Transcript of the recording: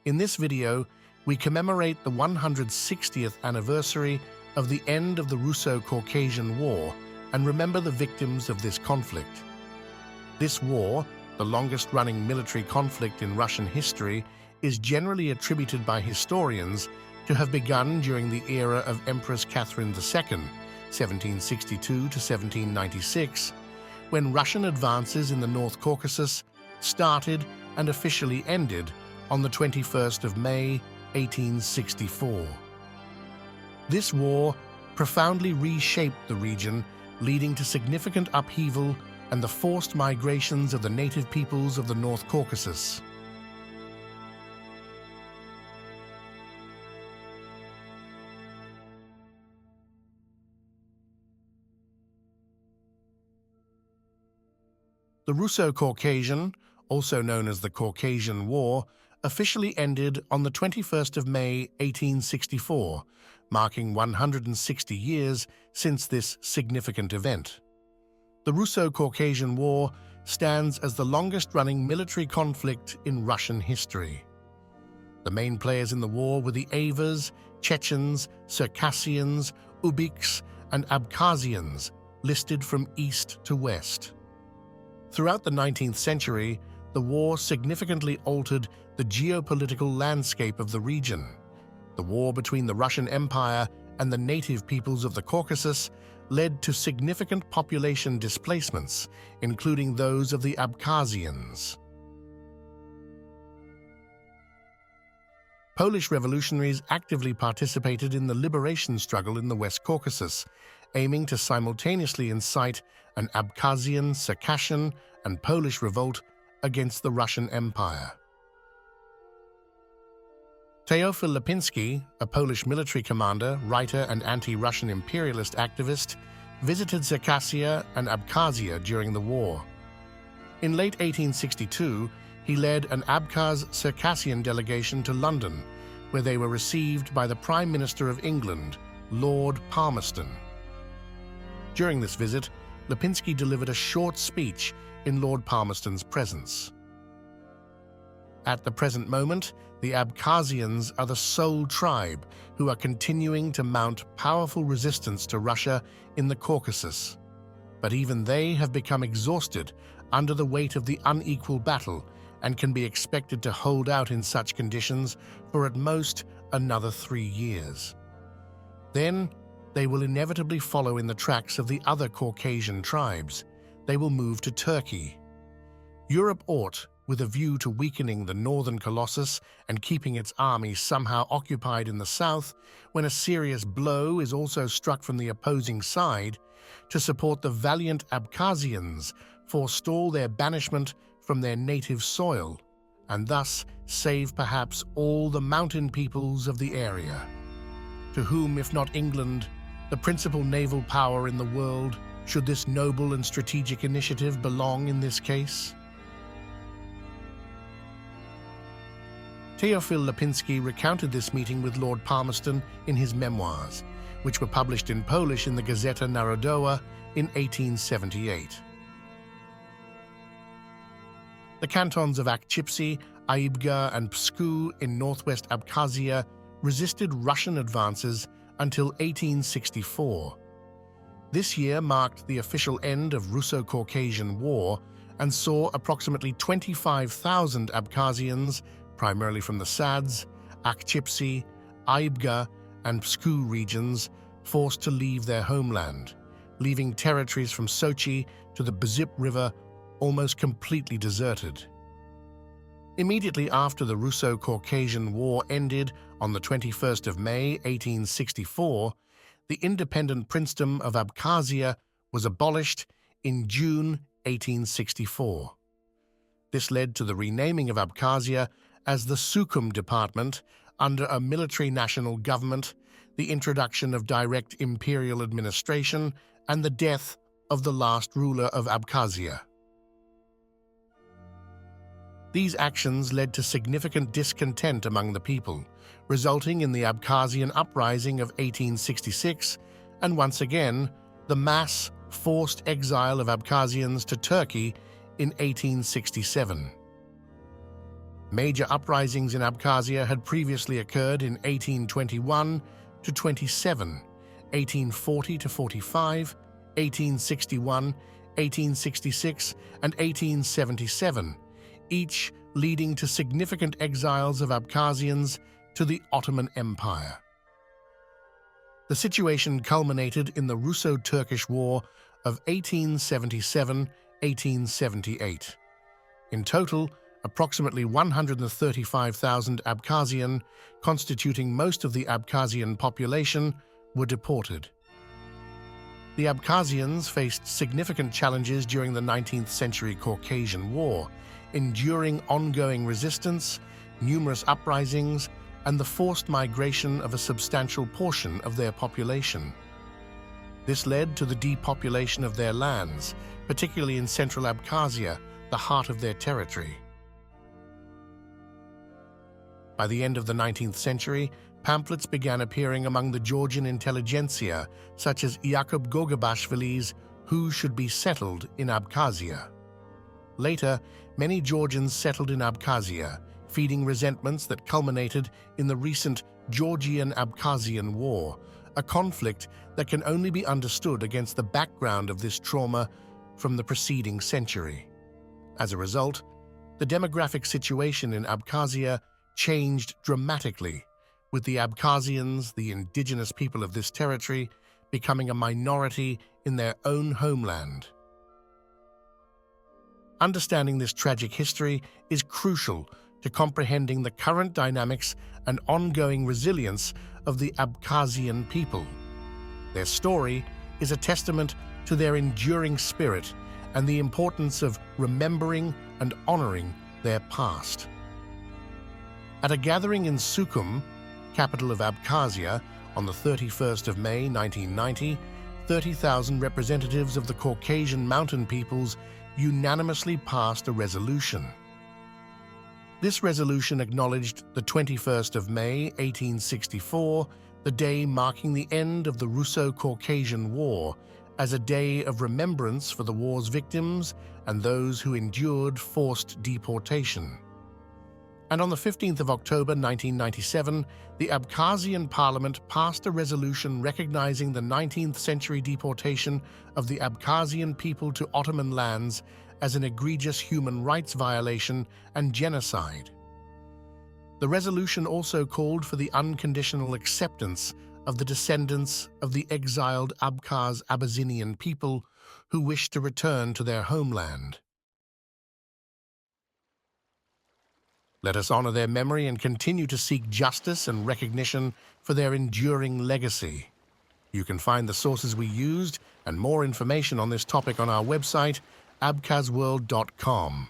In this video, we commemorate the 160th anniversary of the end of the Russo-Caucasian War and remember the victims of this conflict. This war, the longest-running military conflict in Russian history, is generally attributed by historians to have begun during the era of Empress Catherine II, 1762 to 1796, when Russian advances in the North Caucasus started and officially ended on the 21st of May, 1864. This war profoundly reshaped the region, leading to significant upheaval and the forced migrations of the native peoples of the North Caucasus. The Russo-Caucasian, also known as the Caucasian War, officially ended on the 21st of May, 1864, marking 160 years since this significant event. The Russo-Caucasian War stands as the longest-running military conflict in Russian history. The main players in the war were the Avars, Chechens, Circassians, Ubykhs, and Abkhazians, listed from east to west. Throughout the 19th century, the war significantly altered the geopolitical landscape of the region. The war between the Russian Empire and the native peoples of the Caucasus led to significant population displacements, including those of the Abkhazians. Polish revolutionaries actively participated in the liberation struggle in the West Caucasus, aiming to simultaneously incite an Abkhazian, Circassian, and Polish revolt against the Russian Empire. Teofil Lipinski, a Polish military commander, writer, and anti-Russian imperialist activist, visited Circassia and Abkhazia during the war. In late 1862, he led an Abkhaz Circassian delegation to London, where they were received by the Prime Minister of England, Lord Palmerston. During this visit, Lipinski delivered a short speech in Lord Palmerston's presence. At the present moment, the Abkhazians are the sole tribe who are continuing to mount powerful resistance to Russia in the Caucasus. But even they have become exhausted under the weight of the unequal battle and can be expected to hold out in such conditions for at most another 3 years. Then, they will inevitably follow in the tracks of the other Caucasian tribes. They will move to Turkey. Europe ought, with a view to weakening the northern Colossus and keeping its army somehow occupied in the south, when a serious blow is also struck from the opposing side, to support the valiant Abkhazians, forestall their banishment from their native soil, and thus save perhaps all the mountain peoples of the area. To whom, if not England, the principal naval power in the world, should this noble and strategic initiative belong in this case? Teofil Lipinski recounted this meeting with Lord Palmerston in his memoirs, which were published in Polish in the Gazeta Narodowa in 1878. The cantons of Akhchipsi, Aibga, and Psku in northwest Abkhazia resisted Russian advances until 1864. This year marked the official end of Russo-Caucasian War and saw approximately 25,000 Abkhazians, primarily from the Sads, Akhchipsi, Aibga, and Psku regions, forced to leave their homeland, leaving territories from Sochi to the Bzip River almost completely deserted. Immediately after the Russo-Caucasian War ended on the 21st of May, 1864, the independent princedom of Abkhazia was abolished in June 1864. This led to the renaming of Abkhazia as the Sukhum Department under a military national government, the introduction of direct imperial administration, and the death of the last ruler of Abkhazia. These actions led to significant discontent among the people, resulting in the Abkhazian Uprising of 1866 and, once again, the mass forced exile of Abkhazians to Turkey in 1867. Major uprisings in Abkhazia had previously occurred in 1821 to 27, 1840 to 45, 1861, 1866, and 1877, each leading to significant exiles of Abkhazians to the Ottoman Empire. The situation culminated in the Russo-Turkish War of 1877-1878. In total, approximately 135,000 Abkhazian, constituting most of the Abkhazian population, were deported. The Abkhazians faced significant challenges during the 19th century Caucasian War, enduring ongoing resistance, numerous uprisings, and the forced migration of a substantial portion of their population. This led to the depopulation of their lands, particularly in central Abkhazia, the heart of their territory. By the end of the 19th century, pamphlets began appearing among the Georgian intelligentsia, such as Yakub Gogabashvili's Who Should Be Settled in Abkhazia. Later, many Georgians settled in Abkhazia, feeding resentments that culminated in the recent Georgian-Abkhazian War, a conflict that can only be understood against the background of this trauma from the preceding century. As a result, the demographic situation in Abkhazia changed dramatically, with the Abkhazians, the indigenous people of this territory, becoming a minority in their own homeland. Understanding this tragic history is crucial to comprehending the current dynamics and ongoing resilience of the Abkhazian people. Their story is a testament to their enduring spirit and the importance of remembering and honoring their past. At a gathering in Sukhum, capital of Abkhazia, on the 31st of May 1990, 30,000 representatives of the Caucasian mountain peoples unanimously passed a resolution. This resolution acknowledged the 21st of May 1864, the day marking the end of the Russo-Caucasian War, as a day of remembrance for the war's victims and those who endured forced deportation. And on the 15th of October 1997, the Abkhazian parliament passed a resolution recognizing the 19th century deportation of the Abkhazian people to Ottoman lands as an egregious human rights violation and genocide. The resolution also called for the unconditional acceptance of the descendants of the exiled Abkhaz Abyssinian people who wished to return to their homeland. Let us honor their memory and continue to seek justice and recognition for their enduring legacy. You can find the sources we used and more information on this topic on our website, abkhazworld.com.